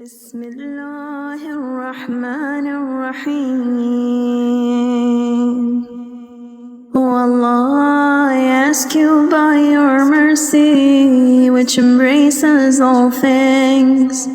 Bismillahirrahmanirrahim. O Allah, I ask you by your mercy, which embraces all things,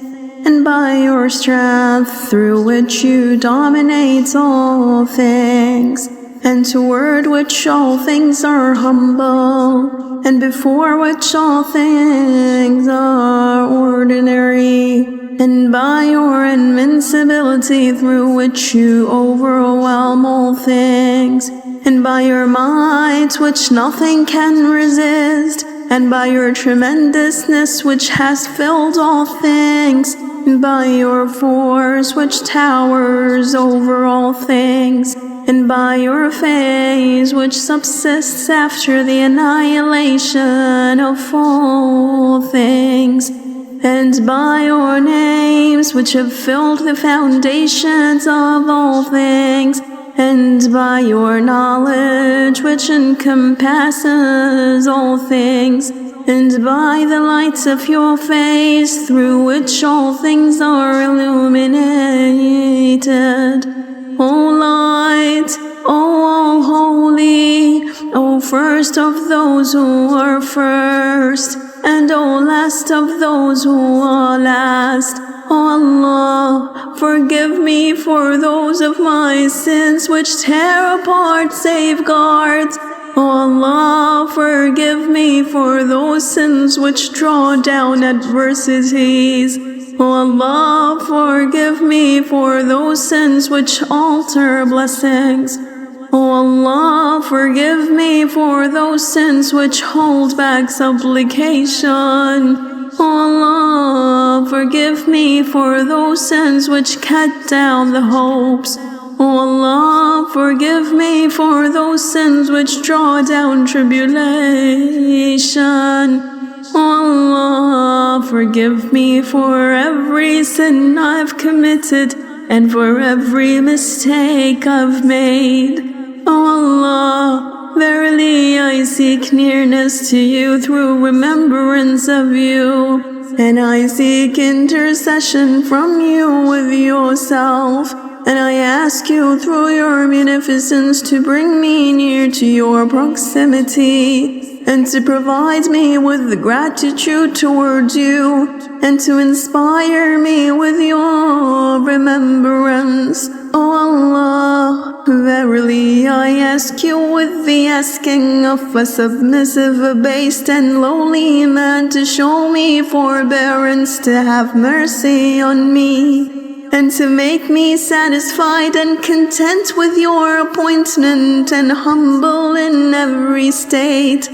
and by your strength, through which you dominate all things, and toward which all things are humble, and before which all things are ordinary, and by your invincibility, through which you overwhelm all things, and by your might, which nothing can resist, and by your tremendousness, which has filled all things, and by your force, which towers over all things, and by your phase, which subsists after the annihilation of all things, and by your names, which have filled the foundations of all things, and by your knowledge, which encompasses all things, and by the lights of your face, through which all things are illuminated. O light, O all holy, O first of those who are first, and O last of those who are last. O Allah, forgive me for those of my sins which tear apart safeguards. O Allah, forgive me for those sins which draw down adversities. O Allah, forgive me for those sins which alter blessings. O Allah, forgive me for those sins which hold back supplication. O Allah, forgive me for those sins which cut down the hopes. O Allah, forgive me for those sins which draw down tribulation. O Allah, forgive me for every sin I've committed and for every mistake I've made. O Allah, verily I seek nearness to you through remembrance of you, and I seek intercession from you with yourself, and I ask you through your munificence to bring me near to your proximity, and to provide me with the gratitude towards you, and to inspire me with your remembrance. O Allah, verily I ask you with the asking of a submissive, abased and lowly man to show me forbearance, to have mercy on me, and to make me satisfied and content with your appointment and humble in every state.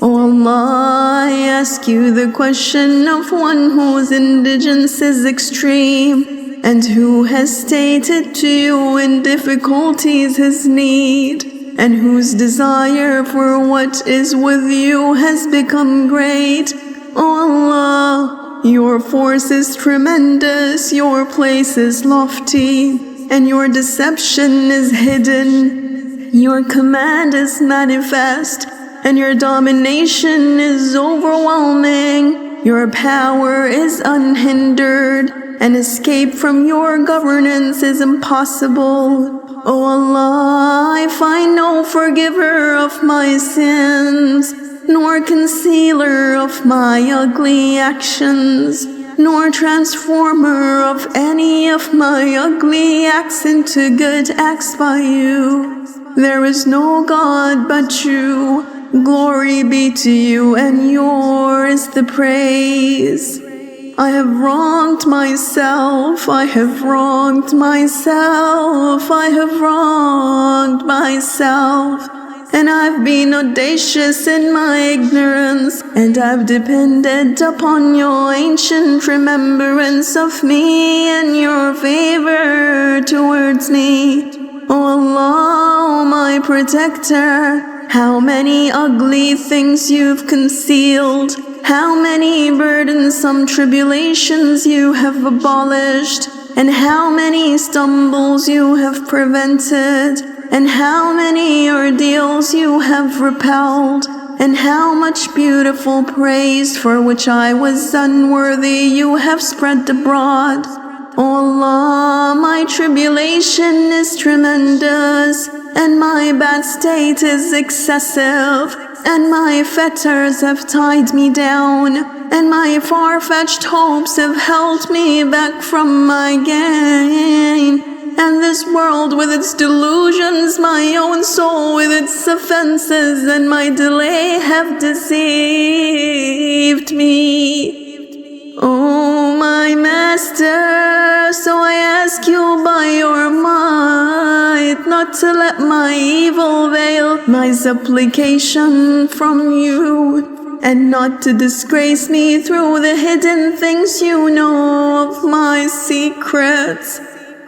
O Allah, I ask you the question of one whose indigence is extreme, and who has stated to you in difficulties his need, and whose desire for what is with you has become great. O Allah, your force is tremendous, your place is lofty, and your deception is hidden. Your command is manifest, and your domination is overwhelming. Your power is unhindered, and escape from your governance is impossible. O Allah, I find no forgiver of my sins, nor concealer of my ugly actions, nor transformer of any of my ugly acts into good acts by you. There is no God but you. Glory be to you, and yours the praise. I have wronged myself, I have wronged myself, I have wronged myself, and I've been audacious in my ignorance, and I've depended upon your ancient remembrance of me and your favor towards me. O Allah, O my protector, how many ugly things you've concealed, how many burdensome tribulations you have abolished, and how many stumbles you have prevented, and how many ordeals you have repelled. and how much beautiful praise for which I was unworthy you have spread abroad. O Allah, my tribulation is tremendous, and my bad state is excessive, and my fetters have tied me down, and my far-fetched hopes have held me back from my gain. And this world with its delusions, my own soul with its offenses, and my delay have deceived me. Oh, my Master, so I ask you by your might not to let my evil veil my supplication from you, and not to disgrace me through the hidden things you know of my secrets,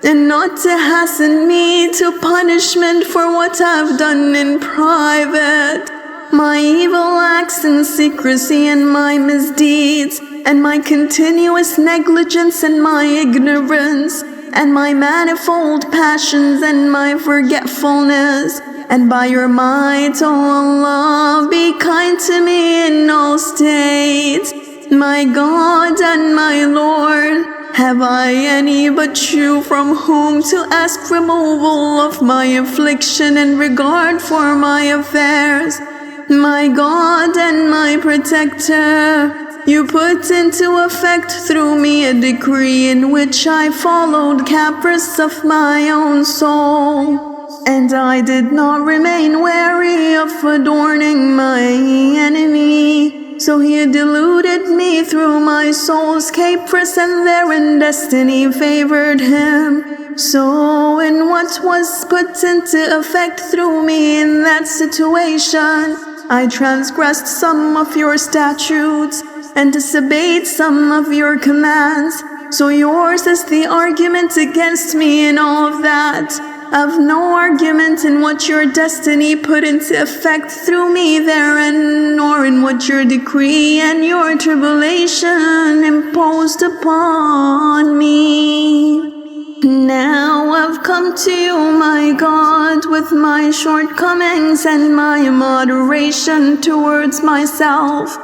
and not to hasten me to punishment for what I've done in private, my evil acts in secrecy and my misdeeds, and my continuous negligence and my ignorance, and my manifold passions and my forgetfulness. And by your might, O Allah, be kind to me in all states. My God and my Lord, have I any but you from whom to ask removal of my affliction and regard for my affairs? My God and my protector, you put into effect through me a decree in which I followed caprice of my own soul, and I did not remain wary of adorning my enemy. So he deluded me through my soul's caprice, and therein destiny favored him. So in what was put into effect through me in that situation, I transgressed some of your statutes and disobeyed some of your commands. So yours is the argument against me in all of that. I've no argument in what your destiny put into effect through me therein, nor in what your decree and your tribulation imposed upon me. Now I've come to you, my God, with my shortcomings and my immoderation towards myself,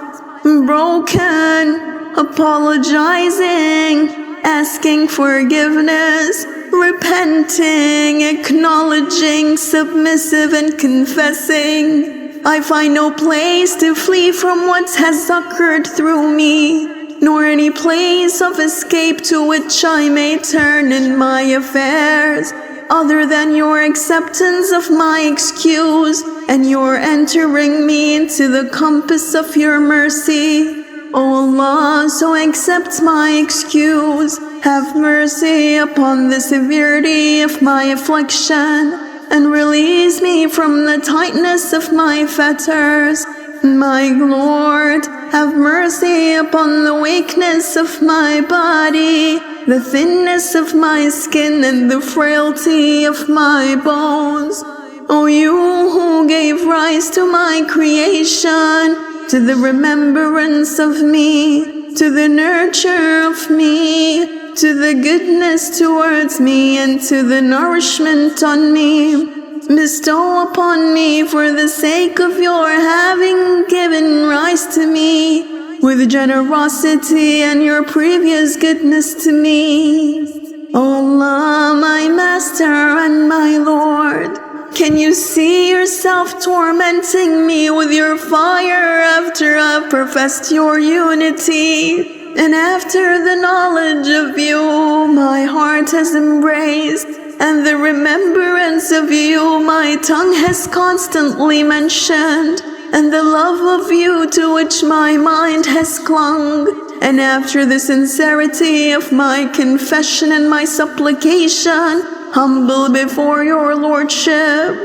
broken, apologizing, asking forgiveness, repenting, acknowledging, submissive, and confessing. I find no place to flee from what has occurred through me, nor any place of escape to which I may turn in my affairs, other than your acceptance of my excuse and your entering me into the compass of your mercy. O Allah, so accept my excuse, have mercy upon the severity of my affliction, and release me from the tightness of my fetters. My Lord, have mercy upon the weakness of my body, the thinness of my skin, and the frailty of my bones. O you who gave rise to my creation, to the remembrance of me, to the nurture of me, to the goodness towards me, and to the nourishment on me, bestow upon me for the sake of your having given rise to me with generosity and your previous goodness to me. O Allah, my Master and my Lord, can you see yourself tormenting me with your fire after I've professed your unity? And after the knowledge of you my heart has embraced, and the remembrance of you my tongue has constantly mentioned, and the love of you to which my mind has clung, and after the sincerity of my confession and my supplication, humble before your Lordship,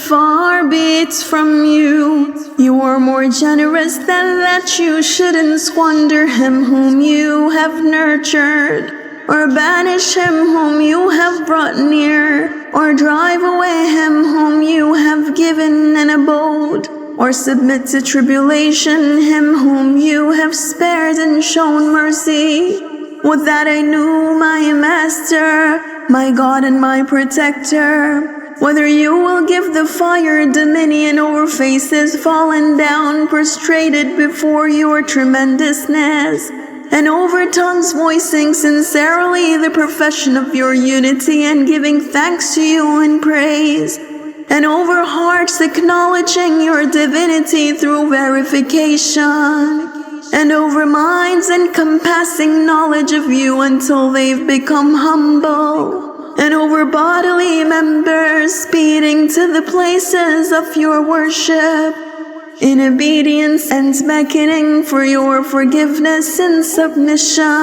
far be it from you. You are more generous than that you shouldn't squander him whom you have nurtured, or banish him whom you have brought near, or drive away him whom you have given an abode, or submit to tribulation him whom you have spared and shown mercy. Would that I knew, my Master, my God and my Protector, whether you will give give the fire dominion over faces fallen down, prostrated before your tremendousness, and over tongues voicing sincerely the profession of your unity and giving thanks to you in praise, and over hearts acknowledging your divinity through verification, and over minds encompassing knowledge of you until they've become humble, and over bodily members speeding to the places of your worship, in obedience and beckoning for your forgiveness and submission.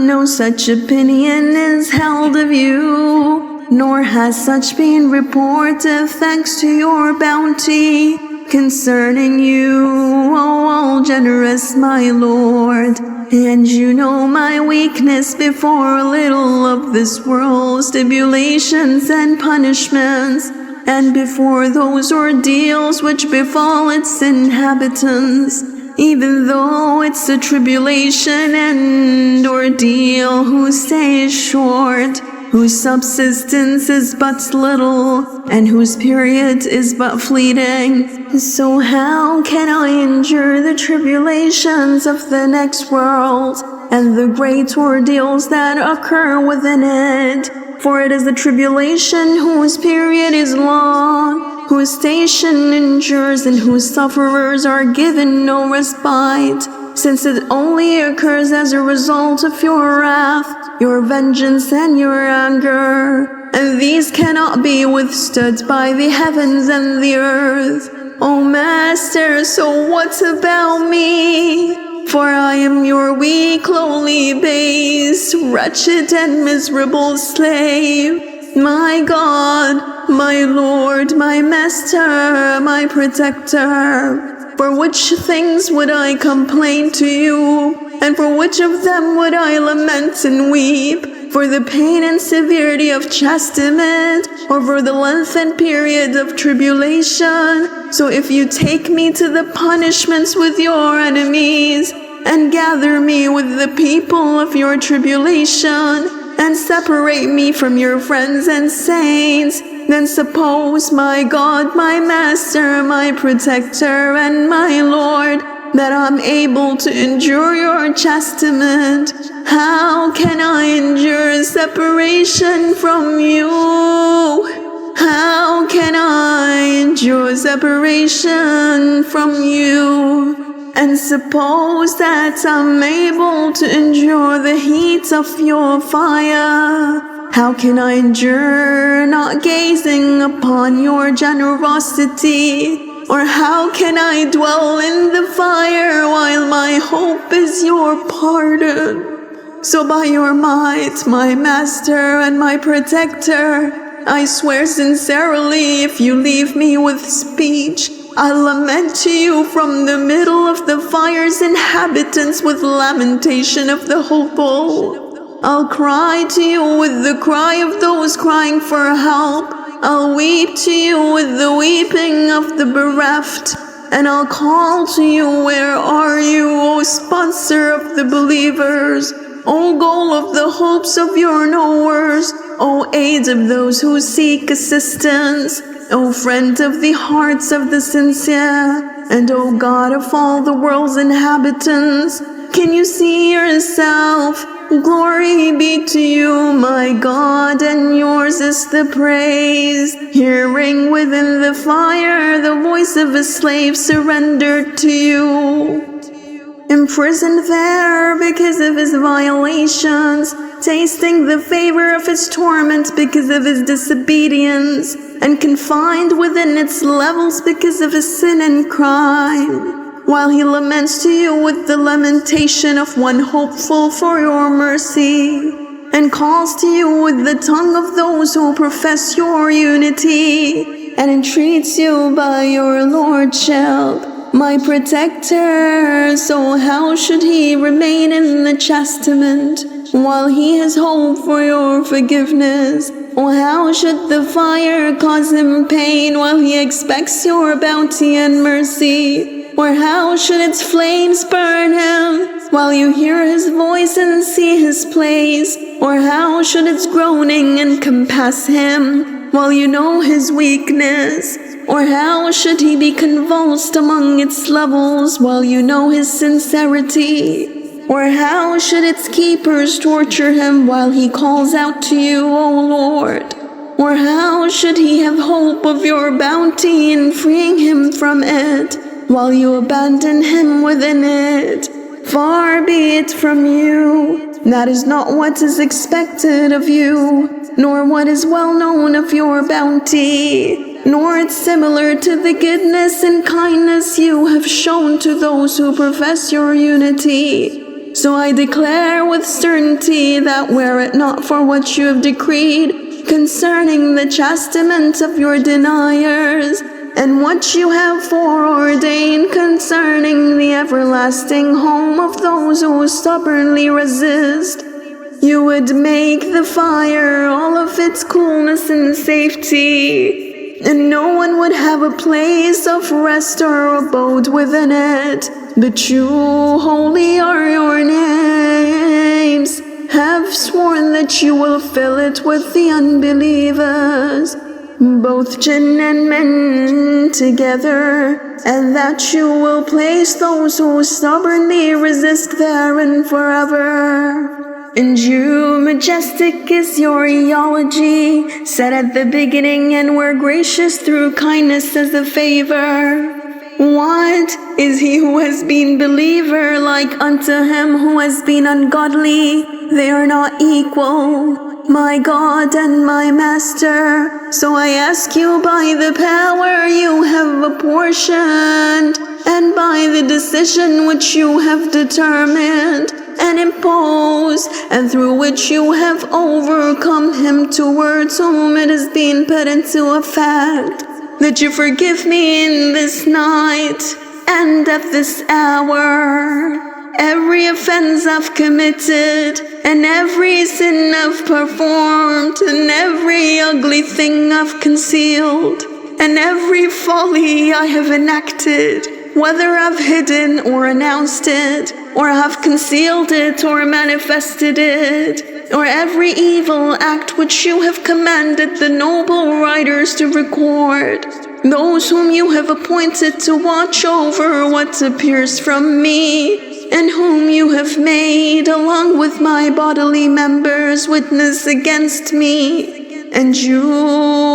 No such opinion is held of you, nor has such been reported thanks to your bounty concerning you, O all generous my Lord. And you know my weakness before a little of this world's tribulations and punishments, and before those ordeals which befall its inhabitants, even though it's a tribulation and ordeal whose stay is short, whose subsistence is but little, and whose period is but fleeting. So how can I endure the tribulations of the next world, and the great ordeals that occur within it? For it is the tribulation whose period is long, whose station endures, and whose sufferers are given no respite, since it only occurs as a result of your wrath, your vengeance, and your anger. And these cannot be withstood by the heavens and the earth. O Master, so what about me? For I am your weak, lowly base, wretched and miserable slave. My God, my Lord, my Master, my Protector, for which things would I complain to you, and for which of them would I lament and weep? For the pain and severity of chastisement, or for the lengthened period of tribulation? So if you take me to the punishments with your enemies, and gather me with the people of your tribulation, and separate me from your friends and saints, then suppose, my God, my Master, my Protector, and my Lord, that I'm able to endure your chastisement. How can I endure separation from you? How can I endure separation from you? And suppose that I'm able to endure the heat of your fire. How can I endure not gazing upon your generosity? Or how can I dwell in the fire while my hope is your pardon? So by your might, my Master and my Protector, I swear sincerely, if you leave me with speech, I'll lament to you from the middle of the fire's inhabitants with lamentation of the hopeful. I'll cry to you with the cry of those crying for help. I'll weep to you with the weeping of the bereft. And I'll call to you, where are you, O sponsor of the believers? O goal of the hopes of your knowers, O aid of those who seek assistance, O friend of the hearts of the sincere, and O God of all the world's inhabitants, can you see yourself? Glory be to you, my God, and yours is the praise. Hearing within the fire the voice of a slave surrendered to you. Imprisoned there because of his violations, tasting the favor of his torment because of his disobedience, and confined within its levels because of his sin and crime, while he laments to you with the lamentation of one hopeful for your mercy, and calls to you with the tongue of those who profess your unity, and entreats you by your lordship, my Protector. So how should he remain in the chastisement while he has hope for your forgiveness? Or how should the fire cause him pain while he expects your bounty and mercy? Or how should its flames burn him while you hear his voice and see his place? Or how should its groaning encompass him while you know his weakness? Or how should he be convulsed among its levels while you know his sincerity? Or how should its keepers torture him while he calls out to you, O Lord? Or how should he have hope of your bounty in freeing him from it while you abandon him within it? Far be it from you. That is not what is expected of you, nor what is well known of your bounty, nor it's similar to the goodness and kindness you have shown to those who profess your unity. So I declare with certainty that were it not for what you have decreed concerning the chastisement of your deniers, and what you have foreordained concerning the everlasting home of those who stubbornly resist, you would make the fire all of its coolness and safety, and no one would have a place of rest or abode within it. But you, holy are your names, have sworn that you will fill it with the unbelievers, both jinn and men together, and that you will place those who stubbornly resist therein forever. And you, majestic is your eology, said at the beginning, and were gracious through kindness as a favor. What is he who has been believer like unto him who has been ungodly? They are not equal, my God and my Master. So I ask you by the power you have apportioned, and by the decision which you have determined and imposed, and through which you have overcome him towards whom it has been put into effect, that you forgive me in this night and at this hour every offense I've committed, and every sin I've performed, and every ugly thing I've concealed, and every folly I have enacted, whether I've hidden or announced it, or have concealed it or manifested it, or every evil act which you have commanded the noble writers to record, those whom you have appointed to watch over what appears from me, and whom you have made, along with my bodily members, witness against me, and you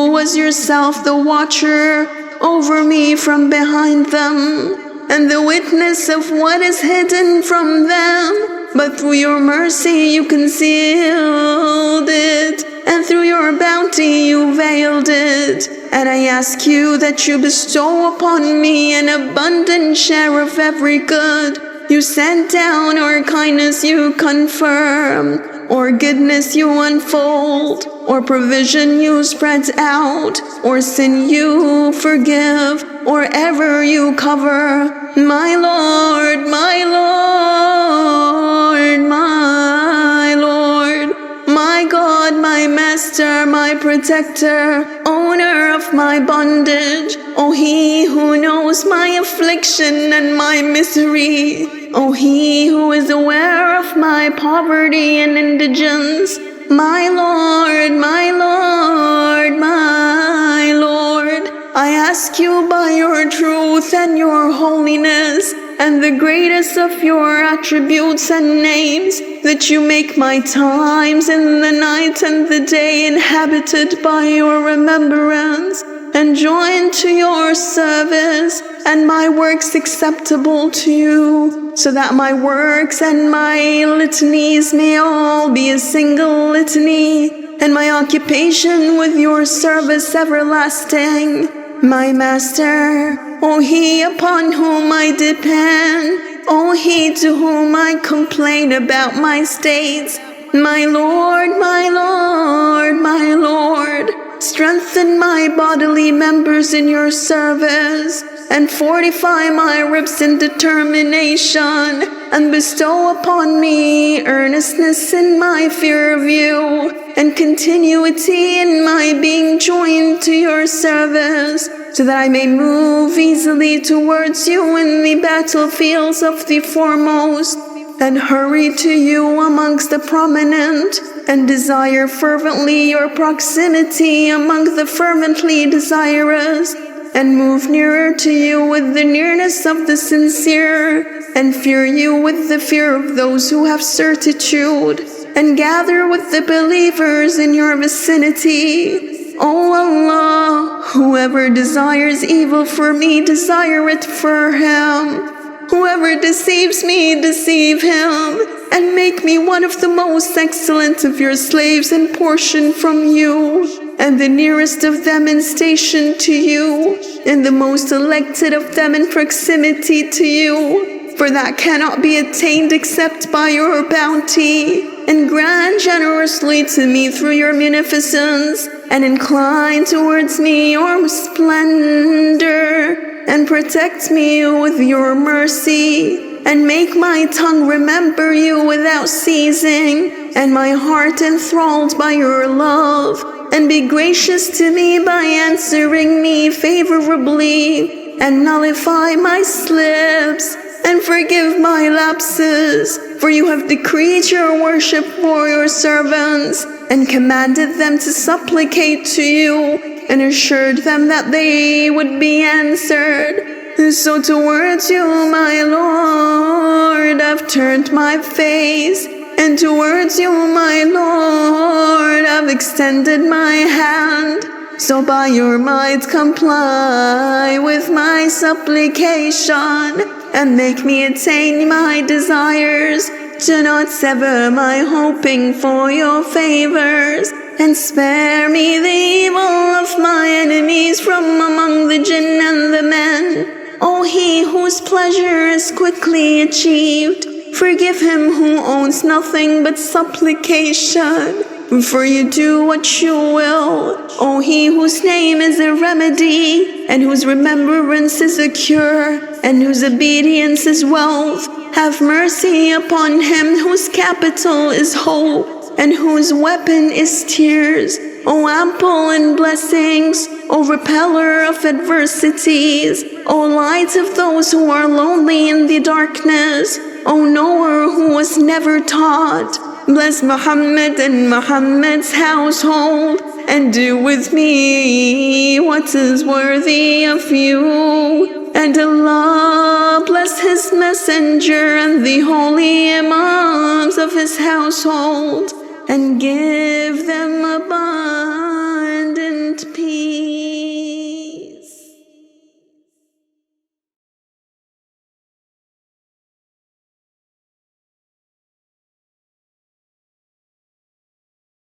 was yourself the watcher over me from behind them, and the witness of what is hidden from them, but through your mercy you concealed it, and through your bounty you veiled it. And I ask you that you bestow upon me an abundant share of every good you send down, or kindness you confirm, or goodness you unfold, or provision you spread out, or sin you forgive, or ever you cover. My Lord, my Lord, my Lord, my God, my Master, my Protector, owner of my bondage, O He who knows my affliction and my misery, O He who is aware of my poverty and indigence, my Lord, my Lord, my Lord, I ask you by your truth and your holiness and the greatest of your attributes and names, that you make my times in the night and the day inhabited by your remembrance, and joined to your service, and my works acceptable to you, so that my works and my litanies may all be a single litany, and my occupation with your service everlasting. My Master, O He upon whom I depend, O He to whom I complain about my states, my Lord, my Lord, my Lord, strengthen my bodily members in your service, and fortify my ribs in determination, and bestow upon me earnestness in my fear of you, and continuity in my being joined to your service, so that I may move easily towards you in the battlefields of the foremost, and hurry to you amongst the prominent, and desire fervently your proximity among the fervently desirous, and move nearer to you with the nearness of the sincere, and fear you with the fear of those who have certitude, and gather with the believers in your vicinity. O Allah, whoever desires evil for me, desire it for him. Whoever deceives me, deceive him, and make me one of the most excellent of your slaves in portion from you, and the nearest of them in station to you, and the most elected of them in proximity to you. For that cannot be attained except by your bounty. And grant generously to me through your munificence, and incline towards me your splendor, and protect me with your mercy, and make my tongue remember you without ceasing, and my heart enthralled by your love, and be gracious to me by answering me favorably, and nullify my slips, and forgive my lapses, for you have decreed your worship for your servants, and commanded them to supplicate to you, and assured them that they would be answered. So towards you, my Lord, I've turned my face, and towards you, my Lord, I've extended my hand. So by your might comply with my supplication, and make me attain my desires. Do not sever my hoping for your favors, and spare me the evil of my enemies from among the jinn and the men. O he whose pleasure is quickly achieved, forgive him who owns nothing but supplication, for you do what you will. O he whose name is a remedy, and whose remembrance is a cure, and whose obedience is wealth, have mercy upon him whose capital is hope, and whose weapon is tears. O ample in blessings, O repeller of adversities, O light of those who are lonely in the darkness, O knower who was never taught. Bless Muhammad and Muhammad's household, and do with me what is worthy of you. And Allah bless his messenger and the holy imams of his household, and give them a